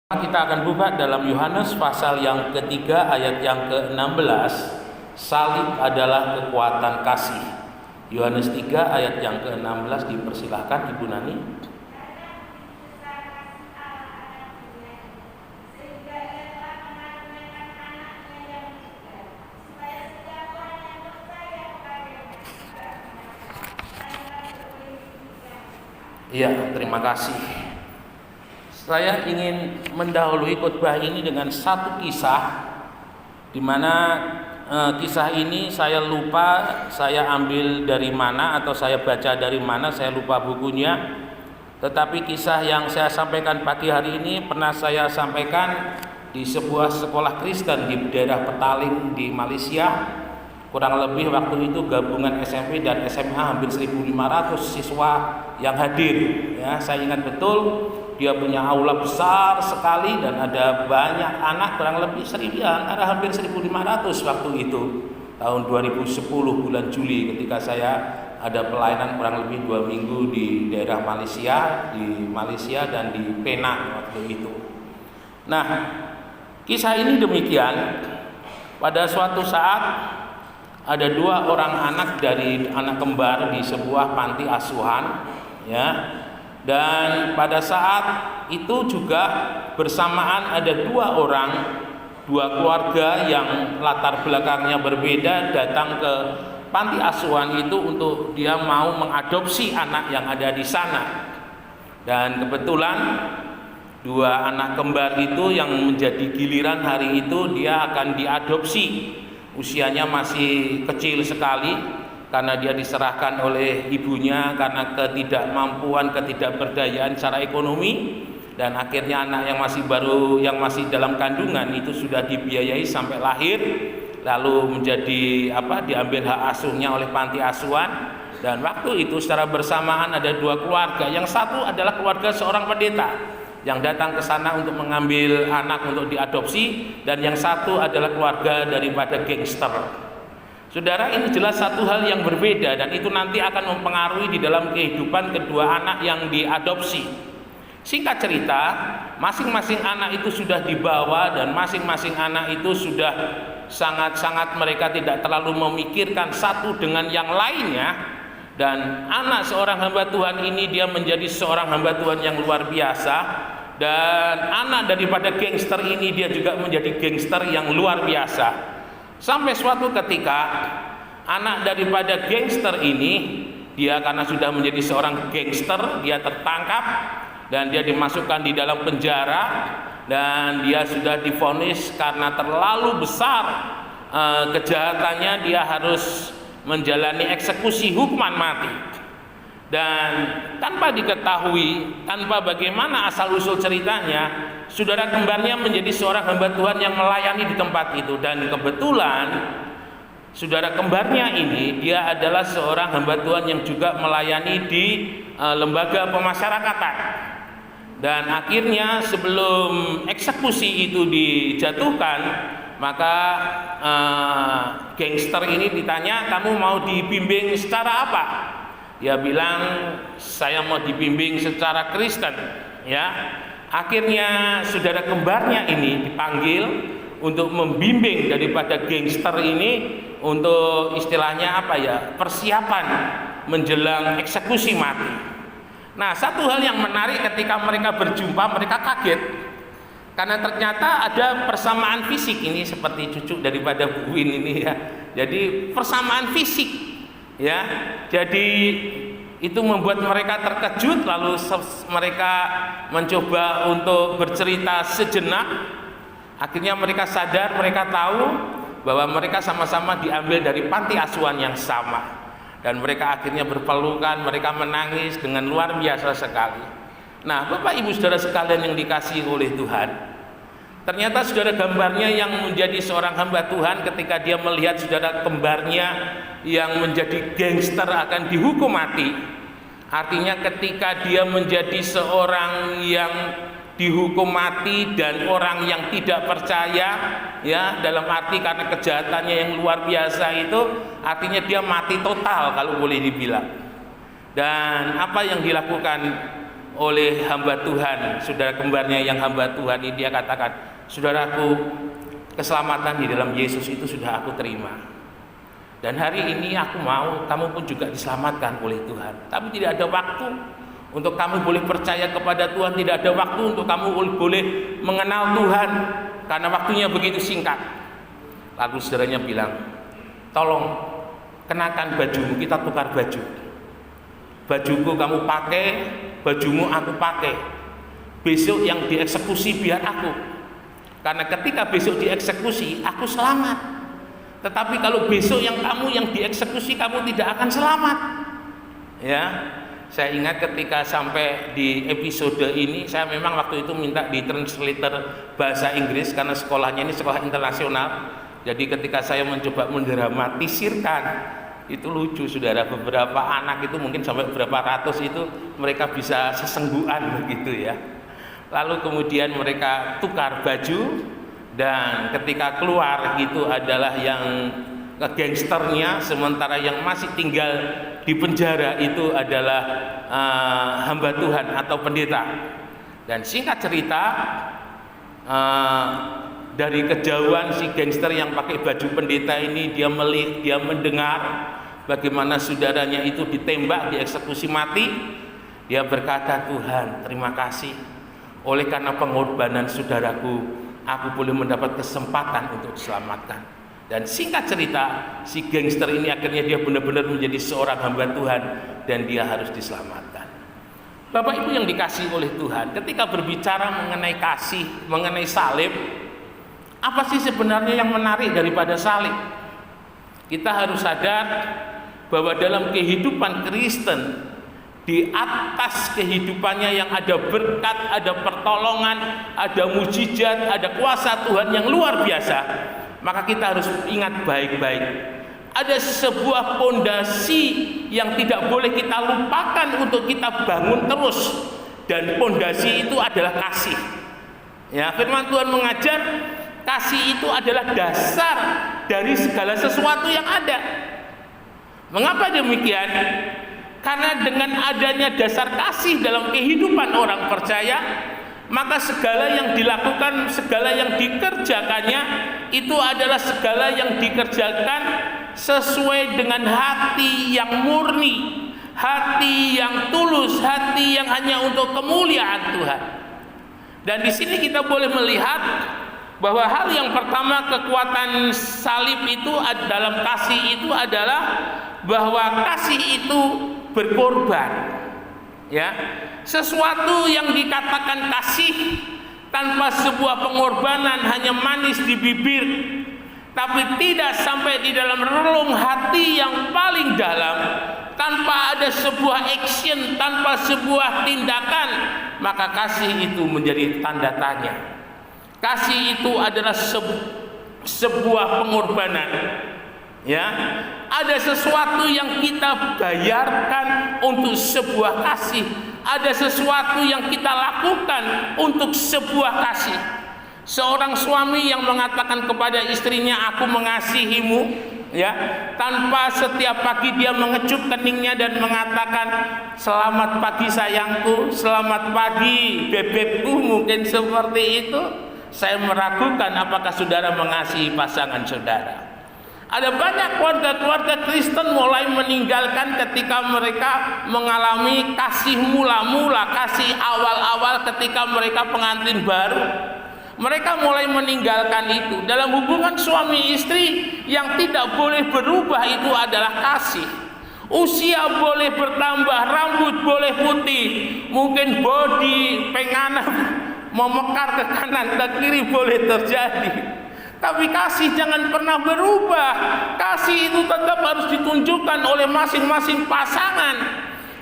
Kita akan buka dalam Yohanes pasal yang ketiga ayat yang ke-16. Salib adalah kekuatan kasih. Yohanes 3 ayat yang ke-16, dipersilahkan Ibu Nani. Iya, terima kasih. Saya ingin mendahului khotbah ini dengan satu kisah, di mana kisah ini saya lupa saya ambil dari mana atau saya baca dari mana, saya lupa bukunya. Tetapi kisah yang saya sampaikan pagi hari ini pernah saya sampaikan di sebuah sekolah Kristen di daerah Petaling di Malaysia. Kurang lebih waktu itu gabungan SMP dan SMA hampir 1.500 siswa yang hadir. Ya, saya ingat betul. Dia punya aula besar sekali dan ada banyak anak, kurang lebih hampir 1.500 waktu itu, tahun 2010 bulan Juli, ketika saya ada pelayanan kurang lebih 2 minggu di daerah Malaysia dan di Penang waktu itu. Nah, kisah ini demikian. Pada suatu saat ada 2 orang anak kembar di sebuah panti asuhan, ya. Dan pada saat itu juga bersamaan ada 2 keluarga yang latar belakangnya berbeda datang ke panti asuhan itu untuk dia mau mengadopsi anak yang ada di sana. Dan kebetulan 2 anak kembar itu yang menjadi giliran hari itu dia akan diadopsi. Usianya masih kecil sekali, karena dia diserahkan oleh ibunya karena ketidakmampuan, ketidakberdayaan secara ekonomi, dan akhirnya anak yang masih dalam kandungan itu sudah dibiayai sampai lahir, lalu diambil hak asuhnya oleh panti asuhan. Dan waktu itu secara bersamaan ada 2 keluarga. Yang satu adalah keluarga seorang pendeta yang datang ke sana untuk mengambil anak untuk diadopsi, dan yang satu adalah keluarga daripada gangster. Saudara, ini jelas satu hal yang berbeda, dan itu nanti akan mempengaruhi di dalam kehidupan kedua anak yang diadopsi. Singkat cerita, masing-masing anak itu sudah dibawa, dan masing-masing anak itu sudah sangat-sangat mereka tidak terlalu memikirkan satu dengan yang lainnya. Dan anak seorang hamba Tuhan ini dia menjadi seorang hamba Tuhan yang luar biasa, dan anak daripada gangster ini dia juga menjadi gangster yang luar biasa. Sampai suatu ketika anak daripada gangster ini, dia karena sudah menjadi seorang gangster, dia tertangkap dan dia dimasukkan di dalam penjara, dan dia sudah divonis karena terlalu besar kejahatannya, dia harus menjalani eksekusi hukuman mati. Dan tanpa diketahui, tanpa bagaimana asal-usul ceritanya, saudara kembarnya menjadi seorang hamba Tuhan yang melayani di tempat itu. Dan kebetulan saudara kembarnya ini dia adalah seorang hamba Tuhan yang juga melayani di lembaga pemasyarakatan. Dan akhirnya sebelum eksekusi itu dijatuhkan, maka gangster ini ditanya, kamu mau dibimbing secara apa? Dia bilang, saya mau dibimbing secara Kristen, ya. Akhirnya saudara kembarnya ini dipanggil untuk membimbing daripada gangster ini untuk istilahnya persiapan menjelang eksekusi mati. Nah, satu hal yang menarik ketika mereka berjumpa, mereka kaget karena ternyata ada persamaan fisik. Ini seperti cucu daripada Bu Win ini, ya. Jadi persamaan fisik, ya. Jadi itu membuat mereka terkejut, lalu mereka mencoba untuk bercerita sejenak. Akhirnya mereka sadar, mereka tahu bahwa mereka sama-sama diambil dari panti asuhan yang sama, dan mereka akhirnya berpelukan, mereka menangis dengan luar biasa sekali. Nah, Bapak Ibu Saudara sekalian yang dikasihi oleh Tuhan, ternyata saudara gambarnya yang menjadi seorang hamba Tuhan ketika dia melihat saudara kembarnya yang menjadi gangster akan dihukum mati. Artinya ketika dia menjadi seorang yang dihukum mati dan orang yang tidak percaya, ya, dalam arti karena kejahatannya yang luar biasa itu, artinya dia mati total kalau boleh dibilang. Dan apa yang dilakukan oleh hamba Tuhan, saudara kembarnya yang hamba Tuhan ini. Dia katakan, saudaraku, keselamatan di dalam Yesus itu sudah aku terima, dan hari ini aku mau kamu pun juga diselamatkan oleh Tuhan. Tapi tidak ada waktu untuk kamu boleh percaya kepada Tuhan, tidak ada waktu untuk kamu boleh mengenal Tuhan, karena waktunya begitu singkat. Lalu saudaranya bilang, tolong kenakan bajumu, kita tukar baju. Bajuku kamu pakai, bajumu aku pakai. Besok yang dieksekusi biar aku, karena ketika besok dieksekusi aku selamat. Tetapi kalau besok yang kamu yang dieksekusi, kamu tidak akan selamat. Ya, saya ingat ketika sampai di episode ini, saya memang waktu itu minta di translator bahasa Inggris karena sekolahnya ini sekolah internasional. Jadi ketika saya mencoba mendramatisirkan, itu lucu saudara, beberapa anak itu mungkin sampai berapa ratus itu mereka bisa sesenggukan begitu ya. Lalu kemudian mereka tukar baju, dan ketika keluar itu adalah yang gangsternya, sementara yang masih tinggal di penjara itu adalah hamba Tuhan atau pendeta. Dan singkat cerita, dari kejauhan si gangster yang pakai baju pendeta ini, dia mendengar bagaimana saudaranya itu ditembak, dieksekusi mati. Dia berkata, Tuhan terima kasih, oleh karena pengorbanan saudaraku, aku boleh mendapat kesempatan untuk diselamatkan. Dan singkat cerita, si gangster ini akhirnya dia benar-benar menjadi seorang hamba Tuhan, dan dia harus diselamatkan. Bapak Ibu yang dikasihi oleh Tuhan, ketika berbicara mengenai kasih, mengenai salib, apa sih sebenarnya yang menarik daripada salib? Kita harus sadar bahwa dalam kehidupan Kristen, di atas kehidupannya yang ada berkat, ada pertolongan, ada mujizat, ada kuasa Tuhan yang luar biasa, maka kita harus ingat baik-baik, ada sebuah pondasi yang tidak boleh kita lupakan untuk kita bangun terus, dan pondasi itu adalah kasih. Ya, firman Tuhan mengajar kasih itu adalah dasar dari segala sesuatu yang ada. Mengapa demikian? Karena dengan adanya dasar kasih dalam kehidupan orang percaya, maka segala yang dilakukan, segala yang dikerjakannya itu adalah segala yang dikerjakan sesuai dengan hati yang murni, hati yang tulus, hati yang hanya untuk kemuliaan Tuhan. Dan di sini kita boleh melihat bahwa hal yang pertama, kekuatan salib itu dalam kasih itu adalah bahwa kasih itu berkorban. Ya, sesuatu yang dikatakan kasih tanpa sebuah pengorbanan hanya manis di bibir, tapi tidak sampai di dalam relung hati yang paling dalam, tanpa ada sebuah action, tanpa sebuah tindakan, maka kasih itu menjadi tanda tanya. Kasih itu adalah sebuah pengorbanan. Ya, ada sesuatu yang kita bayarkan untuk sebuah kasih, ada sesuatu yang kita lakukan untuk sebuah kasih. Seorang suami yang mengatakan kepada istrinya, aku mengasihimu, ya, tanpa setiap pagi dia mengecup keningnya dan mengatakan, selamat pagi sayangku, selamat pagi bebekku, mungkin seperti itu. Saya meragukan apakah saudara mengasihi pasangan saudara. Ada banyak keluarga-keluarga Kristen mulai meninggalkan ketika mereka mengalami kasih mula-mula, kasih awal-awal ketika mereka pengantin baru. Mereka mulai meninggalkan itu. Dalam hubungan suami istri yang tidak boleh berubah itu adalah kasih. Usia boleh bertambah, rambut boleh putih, mungkin body penganan memekar ke kanan ke kiri boleh terjadi, tapi kasih jangan pernah berubah. Kasih itu tetap harus ditunjukkan oleh masing-masing pasangan,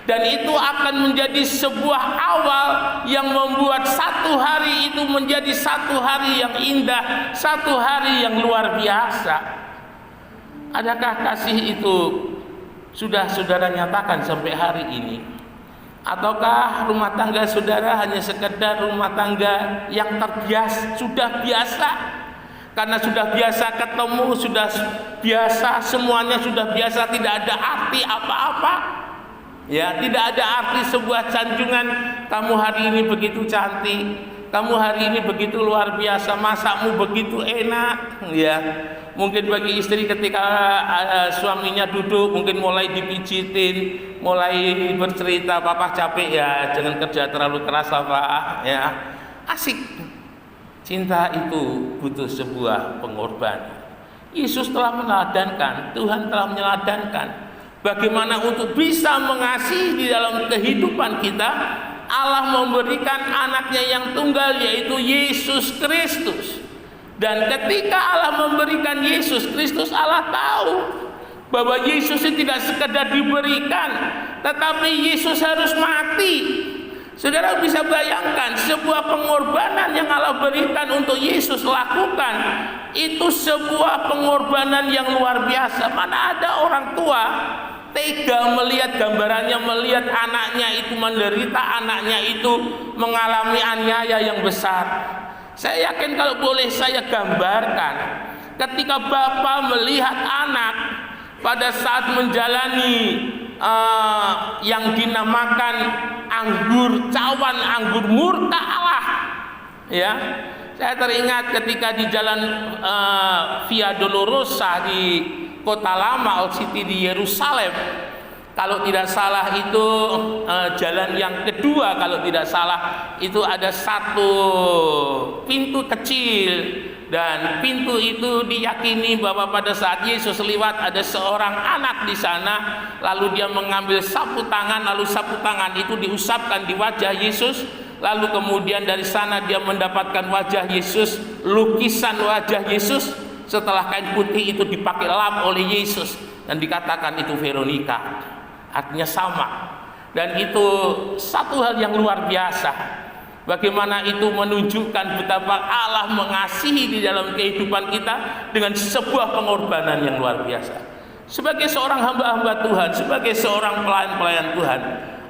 dan itu akan menjadi sebuah awal yang membuat satu hari itu menjadi satu hari yang indah, satu hari yang luar biasa. Adakah kasih itu sudah saudara nyatakan sampai hari ini? Ataukah rumah tangga saudara hanya sekedar rumah tangga yang terbiasa, sudah biasa? Karena sudah biasa ketemu, sudah biasa, semuanya sudah biasa, tidak ada arti apa-apa. Ya, tidak ada arti sebuah sanjungan, kamu hari ini begitu cantik, kamu hari ini begitu luar biasa, masakmu begitu enak. Ya, mungkin bagi istri ketika suaminya duduk, mungkin mulai dipijitin, mulai bercerita, papa capek ya, jangan kerja terlalu keras pak. Ya, asik. Cinta itu butuh sebuah pengorbanan. Yesus telah meneladankan, Tuhan telah menyeladankan bagaimana untuk bisa mengasihi di dalam kehidupan kita. Allah memberikan anaknya yang tunggal, yaitu Yesus Kristus. Dan ketika Allah memberikan Yesus Kristus, Allah tahu bahwa Yesus itu tidak sekedar diberikan, tetapi Yesus harus mati. Saudara bisa bayangkan sebuah pengorbanan yang Allah berikan untuk Yesus lakukan, itu sebuah pengorbanan yang luar biasa. Mana ada orang tua tega melihat gambarannya, melihat anaknya itu menderita, anaknya itu mengalami aniaya yang besar. Saya yakin kalau boleh saya gambarkan, ketika bapak melihat anak pada saat menjalani yang dinamakan anggur cawan, anggur murka Allah, ya, saya teringat ketika di jalan Via Dolorosa di Kota Lama, Old City di Yerusalem, kalau tidak salah itu jalan yang kedua, kalau tidak salah itu ada satu pintu kecil. Dan pintu itu diyakini bahwa pada saat Yesus lewat ada seorang anak di sana, lalu dia mengambil sapu tangan, lalu sapu tangan itu diusapkan di wajah Yesus, lalu kemudian dari sana dia mendapatkan wajah Yesus, lukisan wajah Yesus. Setelah kain putih itu dipakai lap oleh Yesus dan dikatakan itu Veronica, artinya sama. Dan itu satu hal yang luar biasa. Bagaimana itu menunjukkan betapa Allah mengasihi di dalam kehidupan kita dengan sebuah pengorbanan yang luar biasa. Sebagai seorang hamba-hamba Tuhan, sebagai seorang pelayan-pelayan Tuhan,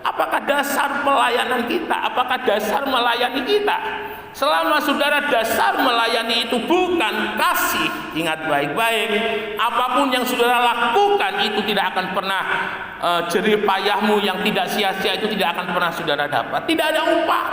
apakah dasar pelayanan kita, apakah dasar melayani kita? Selama saudara dasar melayani itu bukan kasih, ingat baik-baik, apapun yang saudara lakukan itu tidak akan pernah jerih payahmu yang tidak sia-sia itu tidak akan pernah saudara dapat. Tidak ada upah.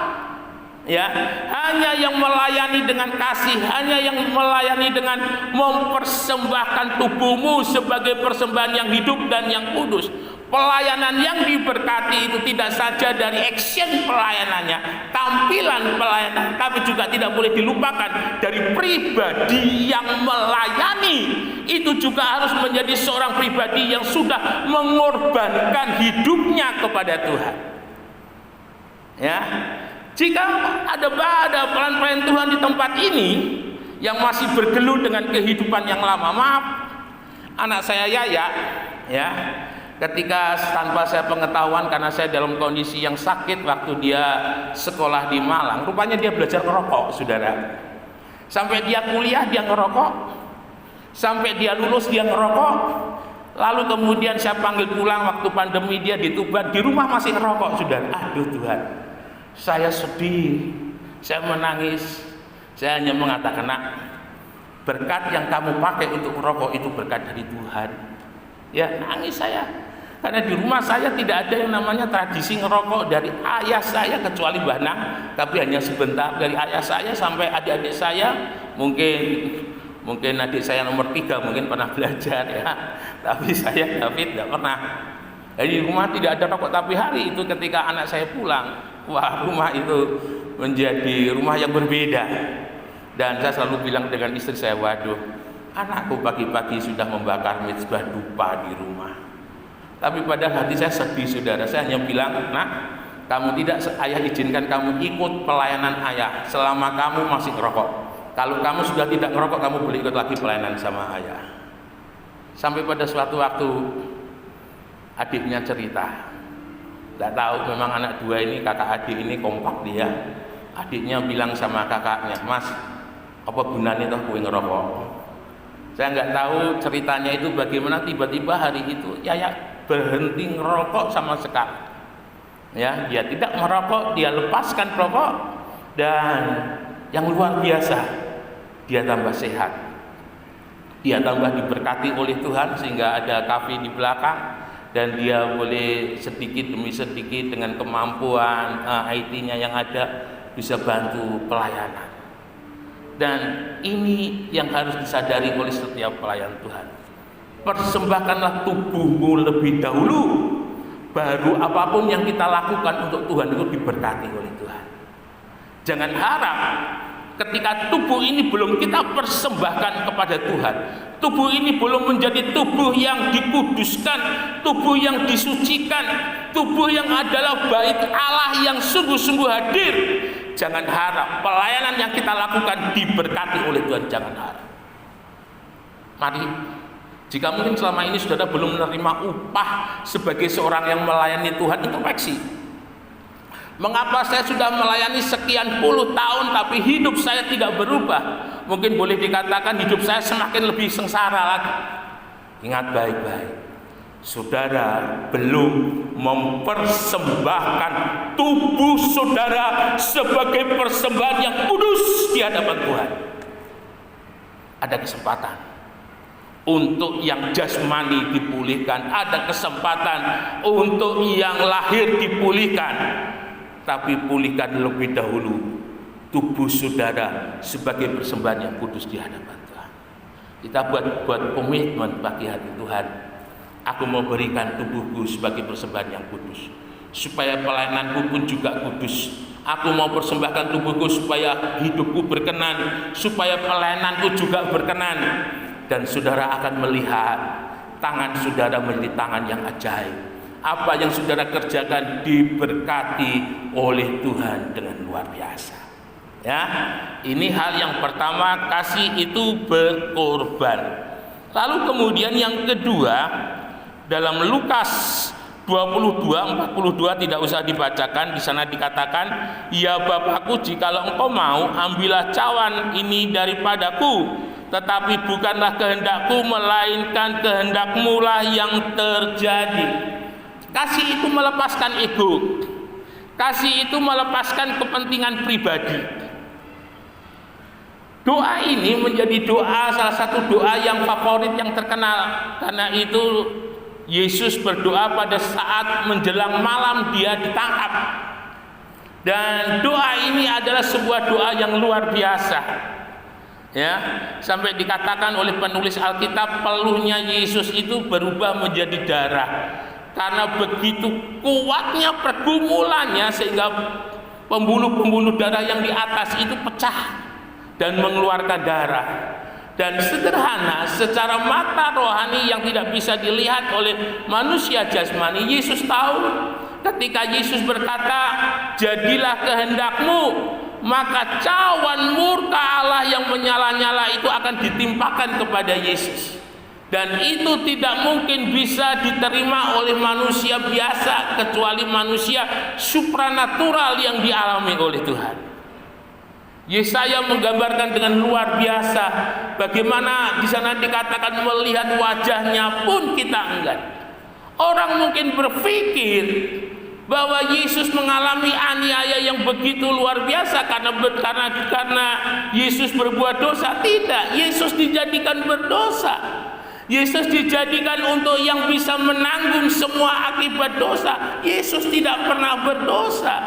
Ya, hanya yang melayani dengan kasih, hanya yang melayani dengan mempersembahkan tubuhmu sebagai persembahan yang hidup dan yang kudus. Pelayanan yang diberkati itu tidak saja dari action pelayanannya, tampilan pelayanan, tapi juga tidak boleh dilupakan dari pribadi yang melayani. Itu juga harus menjadi seorang pribadi yang sudah mengorbankan hidupnya kepada Tuhan. Ya. Jika ada pelayan-pelayan Tuhan di tempat ini yang masih bergelut dengan kehidupan yang lama, maaf, anak saya Yaya, ya, ketika tanpa saya pengetahuan karena saya dalam kondisi yang sakit waktu dia sekolah di Malang, rupanya dia belajar ngerokok, saudara. Sampai dia kuliah dia ngerokok, sampai dia lulus dia ngerokok, lalu kemudian saya panggil pulang waktu pandemi dia di Tuban, di rumah masih ngerokok, saudara. Aduh Tuhan. Saya sedih, saya menangis. Saya hanya mengatakan, nak, berkat yang kamu pakai untuk merokok itu berkat dari Tuhan. Ya, nangis saya. Karena di rumah saya tidak ada yang namanya tradisi ngerokok dari ayah saya kecuali Mbah Nang, tapi hanya sebentar. Dari ayah saya sampai adik-adik saya, mungkin adik saya nomor 3 mungkin pernah belajar ya. Tapi saya David tidak pernah. Jadi di rumah tidak ada rokok, tapi hari itu ketika anak saya pulang, wah, rumah itu menjadi rumah yang berbeda. Dan saya selalu bilang dengan istri saya, waduh, anakku pagi-pagi sudah membakar mezbah dupa di rumah. Tapi pada hati saya sedih, saudara. Saya hanya bilang, nak, kamu tidak, ayah izinkan kamu ikut pelayanan ayah selama kamu masih ngerokok. Kalau kamu sudah tidak ngerokok, kamu boleh ikut lagi pelayanan sama ayah. Sampai pada suatu waktu adiknya cerita, tidak tahu memang anak dua ini, kakak adik ini kompak dia. Adiknya bilang sama kakaknya, mas, apa gunanya toh kue ngerokok? Saya nggak tahu ceritanya itu bagaimana, tiba-tiba hari itu Yaya berhenti ngerokok sama sekali. Ya, dia tidak merokok, dia lepaskan rokok, dan yang luar biasa, dia tambah sehat. Dia tambah diberkati oleh Tuhan sehingga ada kafe di belakang. dan dia boleh sedikit demi sedikit dengan kemampuan IT-nya yang ada bisa bantu pelayanan. Dan ini yang harus disadari oleh setiap pelayan Tuhan. Persembahkanlah tubuhmu lebih dahulu, baru apapun yang kita lakukan untuk Tuhan itu diberkati oleh Tuhan. Jangan harap ketika tubuh ini belum kita persembahkan kepada Tuhan, tubuh ini belum menjadi tubuh yang dikuduskan, tubuh yang disucikan, tubuh yang adalah bait Allah yang sungguh-sungguh hadir. Jangan harap pelayanan yang kita lakukan diberkati oleh Tuhan. Jangan harap. Mari, jika mungkin selama ini saudara belum menerima upah sebagai seorang yang melayani Tuhan, introspeksi. Mengapa saya sudah melayani sekian puluh tahun tapi hidup saya tidak berubah? Mungkin boleh dikatakan hidup saya semakin lebih sengsara lagi. Ingat baik-baik, saudara belum mempersembahkan tubuh saudara sebagai persembahan yang kudus di hadapan Tuhan. Ada kesempatan untuk yang jasmani dipulihkan, ada kesempatan untuk yang lahir dipulihkan. Tapi pulihkan lebih dahulu tubuh saudara sebagai persembahan yang kudus di hadapan Tuhan. Kita buat komitmen bagi hati Tuhan. Aku mau berikan tubuhku sebagai persembahan yang kudus, supaya pelayananku pun juga kudus. Aku mau persembahkan tubuhku supaya hidupku berkenan, supaya pelayananku juga berkenan. Dan saudara akan melihat tangan saudara menjadi tangan yang ajaib. Apa yang saudara kerjakan diberkati oleh Tuhan dengan luar biasa. Ya, ini hal yang pertama, kasih itu berkorban. Lalu kemudian yang kedua, dalam Lukas 22:42 tidak usah dibacakan, di sana dikatakan, "Ya Bapakku, jikalau engkau mau, ambillah cawan ini daripadaku, tetapi bukanlah kehendakku, melainkan kehendakmu lah yang terjadi." Kasih itu melepaskan ego. Kasih itu melepaskan kepentingan pribadi. Doa ini menjadi doa, salah satu doa yang favorit yang terkenal. Karena itu Yesus berdoa pada saat menjelang malam dia ditangkap. Dan doa ini adalah sebuah doa yang luar biasa. Ya, sampai dikatakan oleh penulis Alkitab, peluhnya Yesus itu berubah menjadi darah. Karena begitu kuatnya pergumulannya sehingga pembuluh-pembuluh darah yang di atas itu pecah dan mengeluarkan darah. Dan sederhana, secara mata rohani yang tidak bisa dilihat oleh manusia jasmani, Yesus tahu ketika Yesus berkata, "Jadilah kehendakmu," maka cawan murka Allah yang menyala-nyala itu akan ditimpakan kepada Yesus. Dan itu tidak mungkin bisa diterima oleh manusia biasa, kecuali manusia supranatural yang dialami oleh Tuhan. Yesaya menggambarkan dengan luar biasa bagaimana di sana dikatakan melihat wajahnya pun kita enggan. Orang mungkin berpikir bahwa Yesus mengalami aniaya yang begitu luar biasa karena Yesus berbuat dosa. Tidak, Yesus dijadikan berdosa. Yesus dijadikan untuk yang bisa menanggung semua akibat dosa. Yesus tidak pernah berdosa.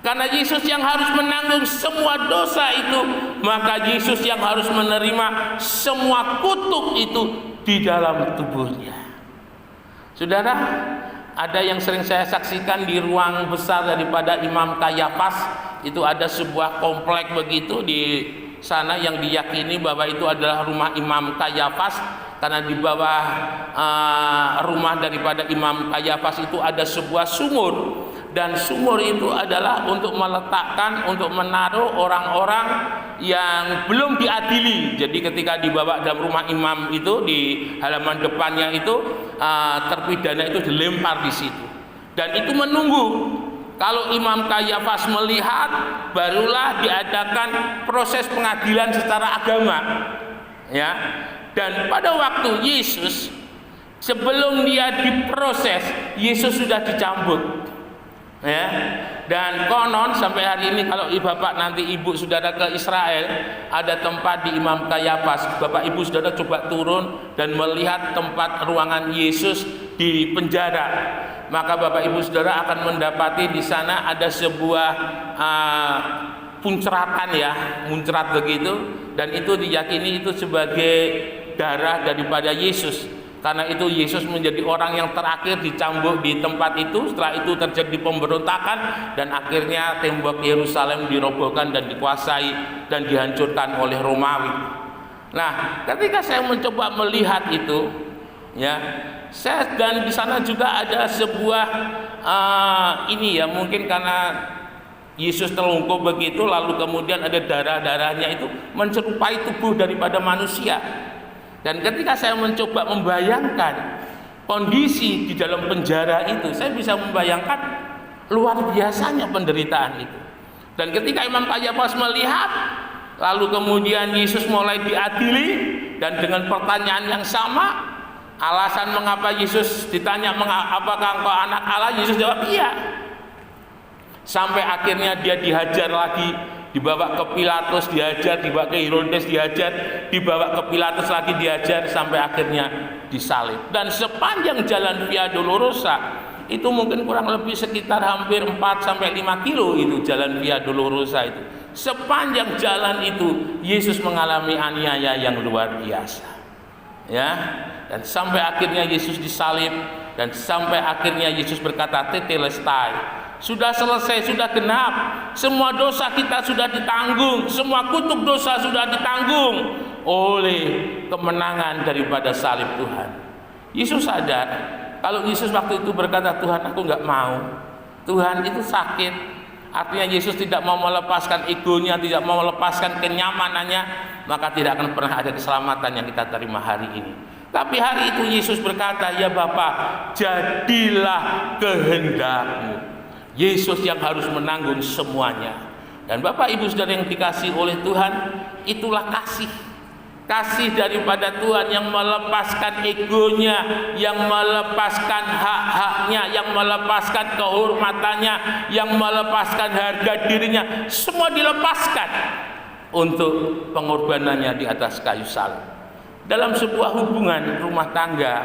Karena Yesus yang harus menanggung semua dosa itu, maka Yesus yang harus menerima semua kutuk itu di dalam tubuhnya. Saudara, ada yang sering saya saksikan di ruang besar daripada Imam Kayafas. Itu ada sebuah komplek begitu di sana yang diyakini bahwa itu adalah rumah Imam Kayafas. Karena di bawah rumah daripada Imam Kayafas itu ada sebuah sumur, dan sumur itu adalah untuk meletakkan, untuk menaruh orang-orang yang belum diadili. Jadi ketika dibawa dalam rumah imam itu, di halaman depannya itu terpidana itu dilempar di situ, dan itu menunggu. Kalau Imam Kayafas melihat, barulah diadakan proses pengadilan secara agama. Ya. Dan pada waktu Yesus, sebelum dia diproses, Yesus sudah dicambuk. Ya. Dan konon sampai hari ini kalau Bapak nanti Ibu saudara ke Israel, ada tempat di Imam Kayafas. Bapak Ibu saudara coba turun dan melihat tempat ruangan Yesus di penjara, maka Bapak Ibu Saudara akan mendapati di sana ada sebuah puncratan ya, muncrat begitu, dan itu diyakini itu sebagai darah daripada Yesus. Karena itu Yesus menjadi orang yang terakhir dicambuk di tempat itu. Setelah itu terjadi pemberontakan dan akhirnya tembok Yerusalem dirobohkan dan dikuasai dan dihancurkan oleh Romawi. Nah, ketika saya mencoba melihat itu, ya, dan di sana juga ada sebuah ini ya, mungkin karena Yesus terlungkup begitu, lalu kemudian ada darah-darahnya itu menyerupai tubuh daripada manusia. Dan ketika saya mencoba membayangkan kondisi di dalam penjara itu, saya bisa membayangkan luar biasanya penderitaan itu. Dan ketika Imam Kayafas melihat, lalu kemudian Yesus mulai diadili, dan dengan pertanyaan yang sama, alasan mengapa Yesus ditanya, apakah engkau anak Allah? Yesus jawab iya. Sampai akhirnya dia dihajar lagi, dibawa ke Pilatus dihajar, dibawa ke Herodes dihajar, dibawa ke Pilatus lagi dihajar, sampai akhirnya disalib. Dan sepanjang jalan Via Dolorosa itu mungkin kurang lebih sekitar hampir 4 sampai 5 kilo itu jalan Via Dolorosa itu. Sepanjang jalan itu Yesus mengalami aniaya yang luar biasa. Ya, dan sampai akhirnya Yesus disalib, dan sampai akhirnya Yesus berkata tetelestai, sudah selesai, sudah genap, semua dosa kita sudah ditanggung, semua kutuk dosa sudah ditanggung oleh kemenangan daripada salib Tuhan. Yesus sadar kalau Yesus waktu itu berkata, Tuhan aku nggak mau, Tuhan itu sakit, artinya Yesus tidak mau melepaskan egonya, tidak mau melepaskan kenyamanannya, maka tidak akan pernah ada keselamatan yang kita terima hari ini. Tapi hari itu Yesus berkata, ya Bapa, jadilah kehendak-Mu. Yesus yang harus menanggung semuanya. Dan Bapak Ibu Saudara yang dikasihi oleh Tuhan, itulah kasih. Kasih daripada Tuhan yang melepaskan egonya, yang melepaskan hak-haknya, yang melepaskan kehormatannya, yang melepaskan harga dirinya, semua dilepaskan untuk pengorbanannya di atas kayu salib. Dalam sebuah hubungan rumah tangga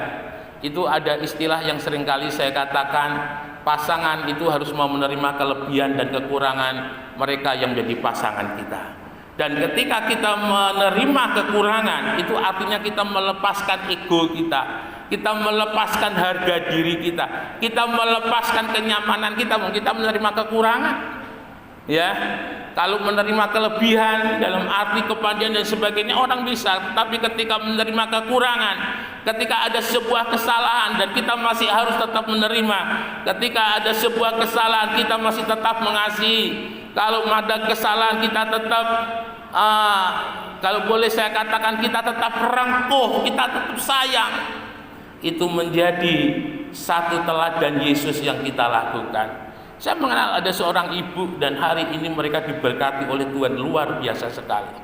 itu ada istilah yang seringkali saya katakan, pasangan itu harus mau menerima kelebihan dan kekurangan mereka yang menjadi pasangan kita. Dan ketika kita menerima kekurangan, itu artinya kita melepaskan ego kita, kita melepaskan harga diri kita, kita melepaskan kenyamanan kita menerima kekurangan. Ya, kalau menerima kelebihan dalam arti kepastian dan sebagainya orang bisa, tapi ketika menerima kekurangan, ketika ada sebuah kesalahan dan kita masih harus tetap menerima, ketika ada sebuah kesalahan kita masih tetap mengasihi, kalau ada kesalahan kita tetap kalau boleh saya katakan kita tetap rengkuh, kita tetap sayang. Itu menjadi satu teladan Yesus yang kita lakukan. Saya mengenal ada seorang ibu, dan hari ini mereka diberkati oleh Tuhan luar biasa sekali.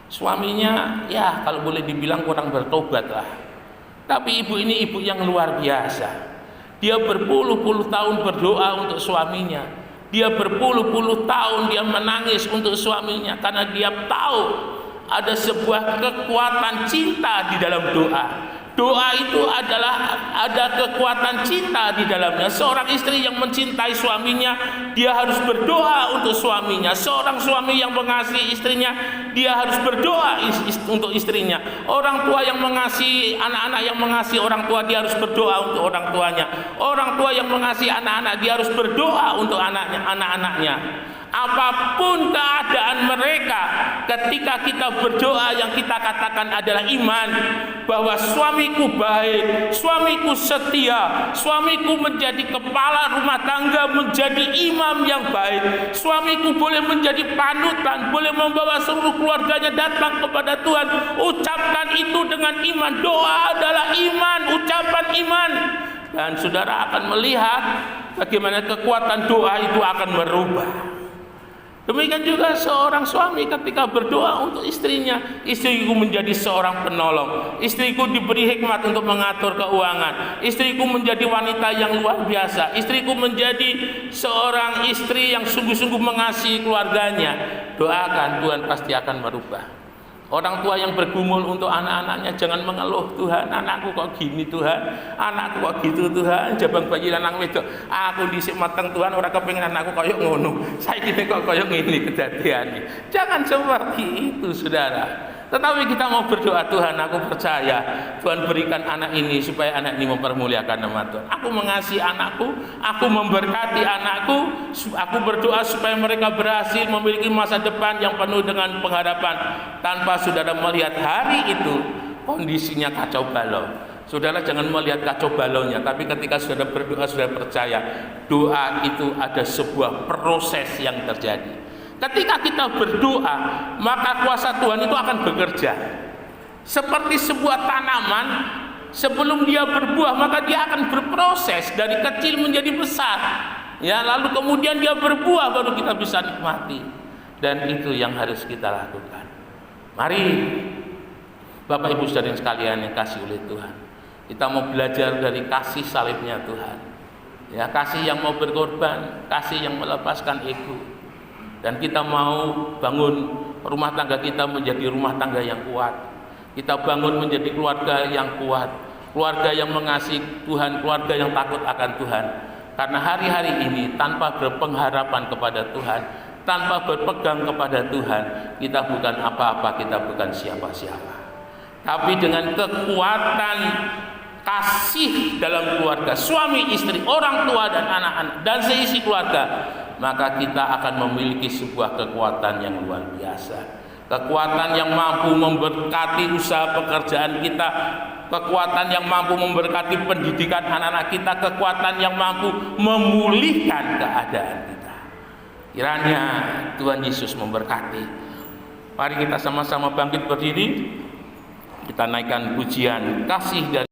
Suaminya ya kalau boleh dibilang kurang bertobat lah, tapi ibu ini ibu yang luar biasa. Dia berpuluh-puluh tahun berdoa untuk suaminya, dia berpuluh-puluh tahun dia menangis untuk suaminya, karena dia tahu ada sebuah kekuatan cinta di dalam doa. Doa itu adalah ada kekuatan cinta di dalamnya. Seorang istri yang mencintai suaminya, dia harus berdoa untuk suaminya. Seorang suami yang mengasihi istrinya, dia harus berdoa untuk istrinya. Orang tua yang mengasihi anak-anak yang mengasihi orang tua, dia harus berdoa untuk orang tuanya. Orang tua yang mengasihi anak-anak, dia harus berdoa untuk anak-anaknya. Apapun keadaan mereka, ketika kita berdoa, yang kita katakan adalah iman, bahwa suamiku baik, suamiku setia, suamiku menjadi kepala rumah tangga, menjadi imam yang baik, suamiku boleh menjadi panutan, boleh membawa seluruh keluarganya datang kepada Tuhan. Ucapkan itu dengan iman. Doa adalah iman, ucapan iman, dan saudara akan melihat bagaimana kekuatan doa itu akan merubah. Demikian juga seorang suami ketika berdoa untuk istrinya, istriku menjadi seorang penolong, istriku diberi hikmat untuk mengatur keuangan, istriku menjadi wanita yang luar biasa, istriku menjadi seorang istri yang sungguh-sungguh mengasihi keluarganya. Doakan, Tuhan pasti akan merubah. Orang tua yang bergumul untuk anak-anaknya jangan mengeluh, Tuhan, anakku kok gini Tuhan, anakku kok gitu Tuhan, jabang bayi lanang wedok, aku dhisik mateng Tuhan ora kepengin anakku koyo ngono. Saiki kok koyo ngene kedadiane. Jangan seperti itu, Saudara. Tetapi kita mau berdoa, Tuhan, aku percaya Tuhan berikan anak ini supaya anak ini mempermuliakan nama Tuhan. Aku mengasihi anakku, aku memberkati anakku, aku berdoa supaya mereka berhasil memiliki masa depan yang penuh dengan pengharapan tanpa saudara melihat hari itu kondisinya kacau balau. Saudara jangan melihat kacau balaunya, tapi ketika saudara berdoa, saudara percaya doa itu ada sebuah proses yang terjadi. Ketika kita berdoa, maka kuasa Tuhan itu akan bekerja. Seperti sebuah tanaman, sebelum dia berbuah, maka dia akan berproses dari kecil menjadi besar. Ya, lalu kemudian dia berbuah, baru kita bisa nikmati. Dan itu yang harus kita lakukan. Mari, Bapak Ibu Saudara sekalian yang kasih oleh Tuhan, kita mau belajar dari kasih salibnya Tuhan. Ya, kasih yang mau berkorban, kasih yang melepaskan ego. Dan kita mau bangun rumah tangga kita menjadi rumah tangga yang kuat. Kita bangun menjadi keluarga yang kuat, keluarga yang mengasihi Tuhan, keluarga yang takut akan Tuhan. Karena hari-hari ini tanpa berpengharapan kepada Tuhan, tanpa berpegang kepada Tuhan, kita bukan apa-apa, kita bukan siapa-siapa. Tapi dengan kekuatan kasih dalam keluarga, suami istri, orang tua dan anak-anak, dan seisi keluarga, maka kita akan memiliki sebuah kekuatan yang luar biasa. Kekuatan yang mampu memberkati usaha pekerjaan kita, kekuatan yang mampu memberkati pendidikan anak-anak kita, kekuatan yang mampu memulihkan keadaan kita. Kiranya Tuhan Yesus memberkati. Mari kita sama-sama bangkit berdiri. Kita naikkan pujian kasih dari